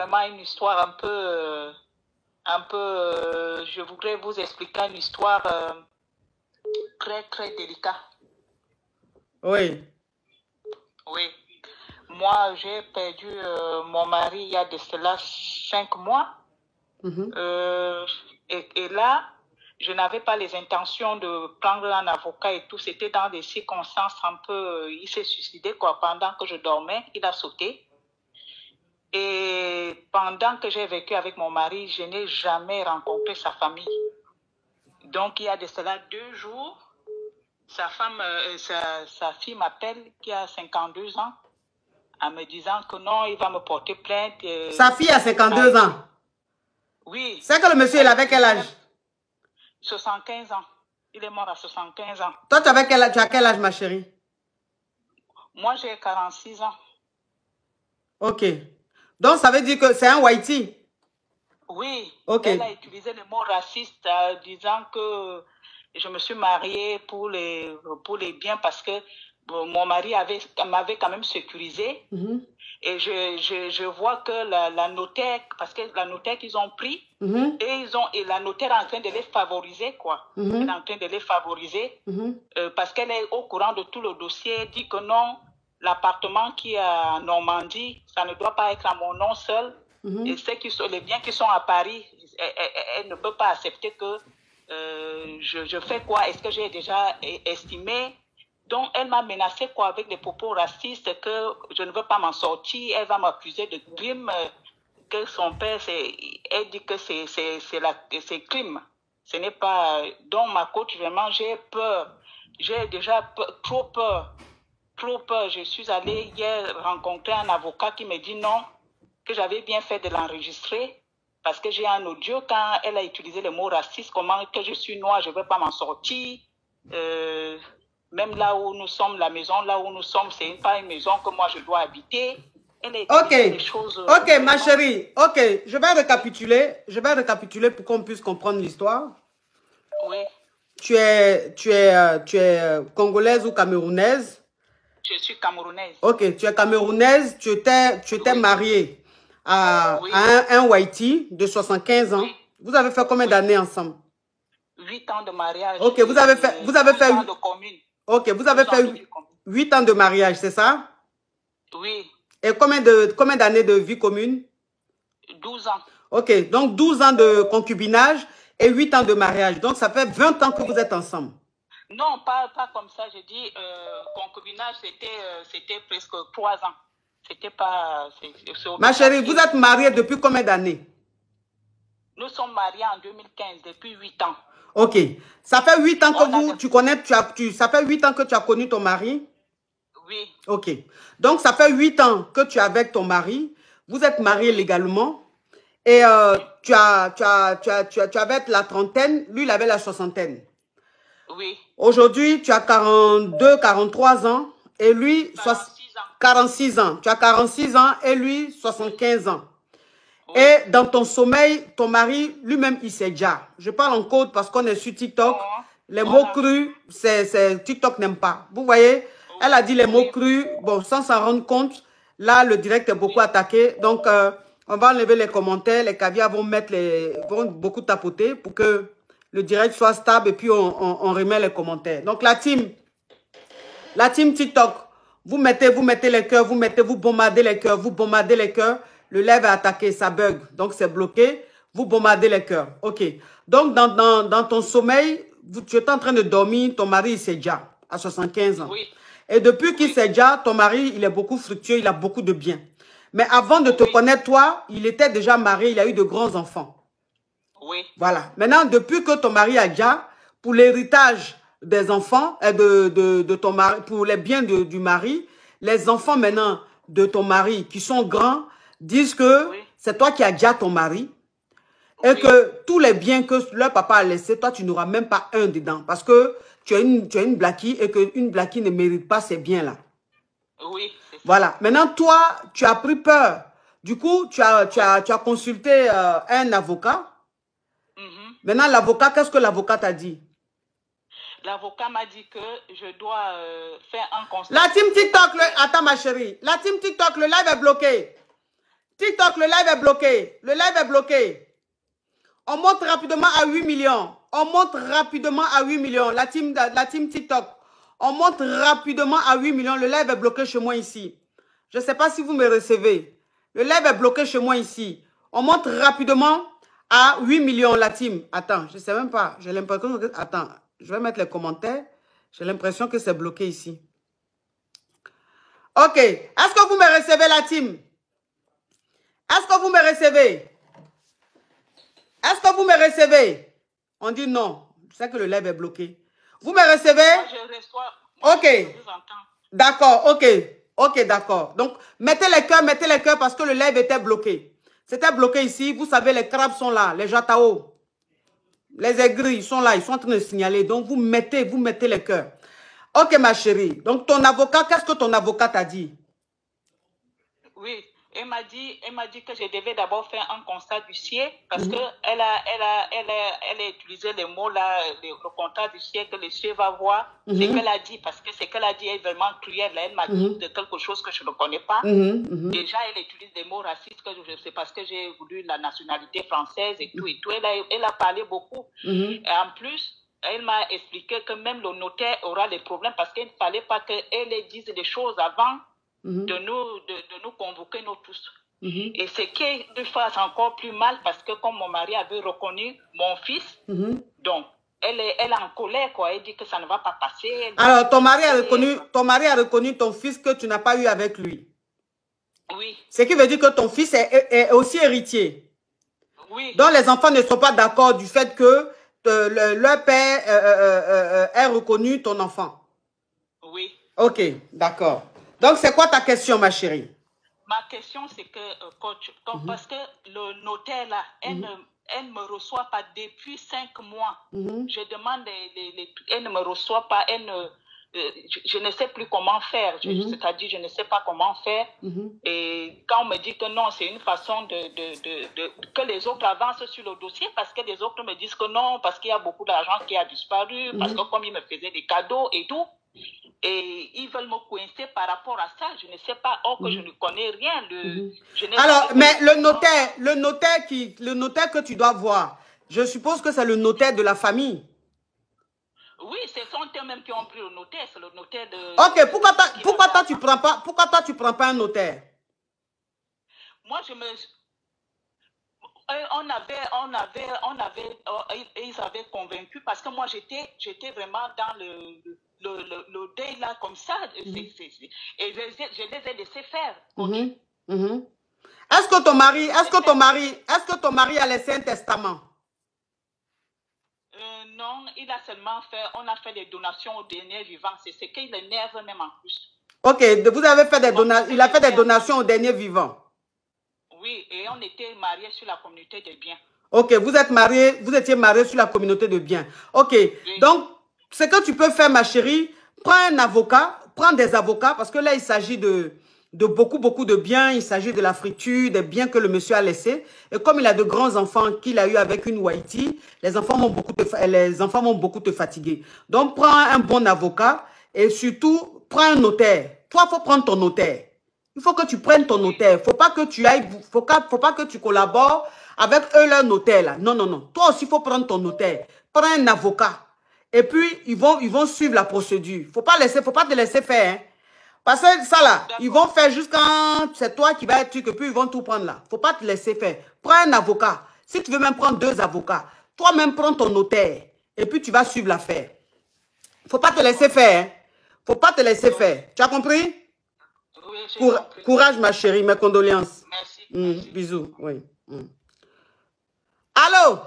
vraiment une histoire je voudrais vous expliquer une histoire très, très délicate. Oui. Oui. Moi, j'ai perdu mon mari il y a de cela 5 mois. Et là, je n'avais pas les intentions de prendre un avocat et tout. C'était dans des circonstances un peu... il s'est suicidé quoi. Pendant que je dormais, il a sauté. Et pendant que j'ai vécu avec mon mari, je n'ai jamais rencontré sa famille. Donc, il y a de cela 2 jours, sa fille m'appelle, qui a 52 ans, en me disant que non, il va me porter plainte. Sa fille a 52 ans? Oui. C'est que le monsieur, il avait quel âge? 75 ans. Il est mort à 75 ans. Toi, tu as quel âge, ma chérie? Moi, j'ai 46 ans. Ok. Donc, ça veut dire que c'est un Whitey? Oui. Ok. Elle a utilisé le mot raciste disant que je me suis mariée pour les biens parce que mon mari m'avait quand même sécurisé. Et je vois que la notaire, parce que la notaire qu'ils ont pris, et la notaire est en train de les favoriser, quoi. Elle est en train de les favoriser parce qu'elle est au courant de tout le dossier, dit que non, l'appartement qui est à Normandie, ça ne doit pas être à mon nom seul. Et les biens qui sont à Paris, elle ne peut pas accepter que je fais quoi? Est-ce que j'ai déjà estimé? Donc, elle m'a menacé quoi, avec des propos racistes, que je ne veux pas m'en sortir. Elle va m'accuser de crime, que son père, elle dit que c'est crime. Ce n'est pas... Donc, ma coach, vraiment, j'ai peur. J'ai déjà trop peur. Trop peur. Je suis allée hier rencontrer un avocat qui me dit non, que j'avais bien fait de l'enregistrer, parce que j'ai un audio quand elle a utilisé le mot raciste, comment que je suis noire, je ne veux pas m'en sortir. Même là où nous sommes, la maison là où nous sommes, ce n'est pas une maison que moi je dois habiter. Ok, ok ma chérie, ok, je vais récapituler pour qu'on puisse comprendre l'histoire. Oui. Tu es congolaise ou camerounaise? Je suis camerounaise. Ok, tu es camerounaise, tu étais mariée à un Whitey de 75 ans. Oui. Vous avez fait combien d'années ensemble? 8 ans de mariage. Ok, vous avez fait 8 ans de commune. Ok, vous avez fait 8 ans de mariage, c'est ça? Oui. Et combien d'années de vie commune? 12 ans. Ok, donc 12 ans de concubinage et 8 ans de mariage. Donc ça fait 20 ans que vous êtes ensemble. Non, pas comme ça. Je dis concubinage, c'était presque 3 ans. C'était pas... Ma chérie, vous êtes mariée depuis combien d'années? Nous sommes mariés en 2015, depuis 8 ans. Ok. Ça fait 8 ans que ça fait 8 ans que tu as connu ton mari? Oui. Ok. Donc, ça fait 8 ans que tu es avec ton mari. Vous êtes mariés légalement. Et tu avais la trentaine. Lui, il avait la soixantaine. Oui. Aujourd'hui, tu as 42, 43 ans. Et lui, 46 ans. Tu as 46 ans et lui, 75 ans. Oui. Et dans ton sommeil, ton mari, lui-même, il sait déjà. Je parle en code parce qu'on est sur TikTok. Les mots crus, TikTok n'aime pas. Vous voyez, elle a dit les mots crus, bon, sans s'en rendre compte. Là, le direct est beaucoup attaqué. Donc, on va enlever les commentaires. Les caviars vont beaucoup tapoter pour que le direct soit stable et puis on remet les commentaires. Donc, la team TikTok, vous mettez les cœurs, vous bombardez les cœurs, Le live est attaqué, ça bug. Donc, c'est bloqué. Vous bombardez les cœurs. OK. Donc, dans ton sommeil, tu es en train de dormir. Ton mari, il s'est déjà à 75 ans. Oui. Et depuis qu'il s'est déjà, ton mari, il est beaucoup fructueux. Il a beaucoup de biens. Mais avant de te connaître, toi, il était déjà marié. Il a eu de grands enfants. Oui. Voilà. Maintenant, depuis que ton mari a déjà, pour l'héritage des enfants, de ton mari, pour les biens du mari, les enfants maintenant de ton mari qui sont grands, disent que c'est toi qui as déjà ton mari et que tous les biens que leur papa a laissés, toi, tu n'auras même pas un dedans parce que tu as une blackie et qu'une blackie ne mérite pas ces biens-là. Oui. Voilà. Maintenant, toi, tu as pris peur. Du coup, tu as consulté un avocat. Maintenant, l'avocat, qu'est-ce que l'avocat t'a dit? L'avocat m'a dit que je dois faire un constat. La team TikTok, attends ma chérie. La team TikTok, le live est bloqué. TikTok, le live est bloqué. Le live est bloqué. On monte rapidement à 8 millions. On monte rapidement à 8 millions. La team TikTok. On monte rapidement à 8 millions. Le live est bloqué chez moi ici. Je ne sais pas si vous me recevez. Le live est bloqué chez moi ici. On monte rapidement à 8 millions la team. Attends, je ne sais même pas. J'ai l'impression que... Attends, je vais mettre les commentaires. J'ai l'impression que c'est bloqué ici. Ok. Est-ce que vous me recevez la team? Est-ce que vous me recevez? Est-ce que vous me recevez? On dit non. Je sais que le live est bloqué. Vous me recevez? Moi, je reçois. Moi, ok. D'accord, ok. Ok, d'accord. Donc, mettez les cœurs parce que le live était bloqué. C'était bloqué ici. Vous savez, les crabes sont là, les jatao. Les aigris, ils sont là, ils sont en train de signaler. Donc, vous mettez les cœurs. Ok, ma chérie. Donc, ton avocat, qu'est-ce que ton avocat t'a dit? Oui. Elle m'a dit que je devais d'abord faire un constat d'huissier parce que elle a utilisé les mots là, le constat d'huissier que l'huissier va voir. Ce qu'elle a dit, parce que ce qu'elle a dit est vraiment cruel. Là, elle m'a dit de quelque chose que je ne connais pas. Déjà, elle utilise des mots racistes que je sais parce que j'ai voulu la nationalité française et tout et tout. Elle a parlé beaucoup. Et en plus, elle m'a expliqué que même le notaire aura des problèmes parce qu'il ne fallait pas qu'elle dise des choses avant de nous convoquer nous tous. Et ce qui est de fois encore plus mal parce que comme mon mari avait reconnu mon fils, donc elle est en colère quoi. Elle dit que ça ne va pas passer. Alors ton mari a reconnu ton fils que tu n'as pas eu avec lui. Oui. Ce qui veut dire que ton fils est aussi héritier. Oui. Donc les enfants ne sont pas d'accord du fait que leur père ait reconnu ton enfant. Oui. Ok, d'accord. Donc, c'est quoi ta question, ma chérie? Ma question, c'est que, coach, parce que le notaire, là, elle ne me reçoit pas depuis 5 mois. Je demande, elle ne me reçoit pas, je ne sais plus comment faire. C'est-à-dire, je ne sais pas comment faire. Et quand on me dit que non, c'est une façon que les autres avancent sur le dossier, parce que les autres me disent que non, parce qu'il y a beaucoup d'argent qui a disparu, parce que comme ils me faisaient des cadeaux et tout, et ils veulent me coincer par rapport à ça. Je ne sais pas, or que je ne connais rien. Alors, mais le notaire que tu dois voir, je suppose que c'est le notaire de la famille. Oui, ce sont eux-mêmes qui ont pris le notaire. C'est le notaire de... Ok, pourquoi toi tu prends pas un notaire? Moi, ils avaient convaincu parce que moi, j'étais vraiment dans le deuil là, comme ça. Et je les ai laissés faire. Est-ce que ton mari a laissé un testament? Non, il a seulement on a fait des donations aux derniers vivants. C'est ce qui l'énerve même en plus. Ok, vous avez fait des donations, il a fait des donations aux derniers vivants. Oui, et on était mariés sur la communauté de biens. Ok, vous étiez mariés sur la communauté de biens. Ok, oui. Donc, ce que tu peux faire, ma chérie, prends un avocat, prends des avocats, parce que là, il s'agit de beaucoup de biens, il s'agit de la friture, des biens que le monsieur a laissés. Et comme il a de grands enfants qu'il a eu avec une Wahiti, les enfants vont beaucoup te fatiguer. Donc, prends un bon avocat et surtout, prends un notaire. Toi, il faut prendre ton notaire. Il faut que tu prennes ton notaire. Faut pas que tu collabores avec eux, leur notaire là. Non, non, non. Toi aussi, il faut prendre ton notaire. Prends un avocat. Et puis, ils vont suivre la procédure. Faut pas te laisser faire. Hein. Parce que ça là, ils vont faire jusqu'à... C'est toi qui vas être truc et puis ils vont tout prendre là. Faut pas te laisser faire. Prends un avocat. Si tu veux même prendre 2 avocats, toi-même prends ton notaire. Et puis, tu vas suivre l'affaire. Faut pas te laisser faire. Hein. Faut pas te laisser faire. Tu as compris? Oui, courage, ma chérie, mes condoléances. Merci. Bisous. Oui. Allô?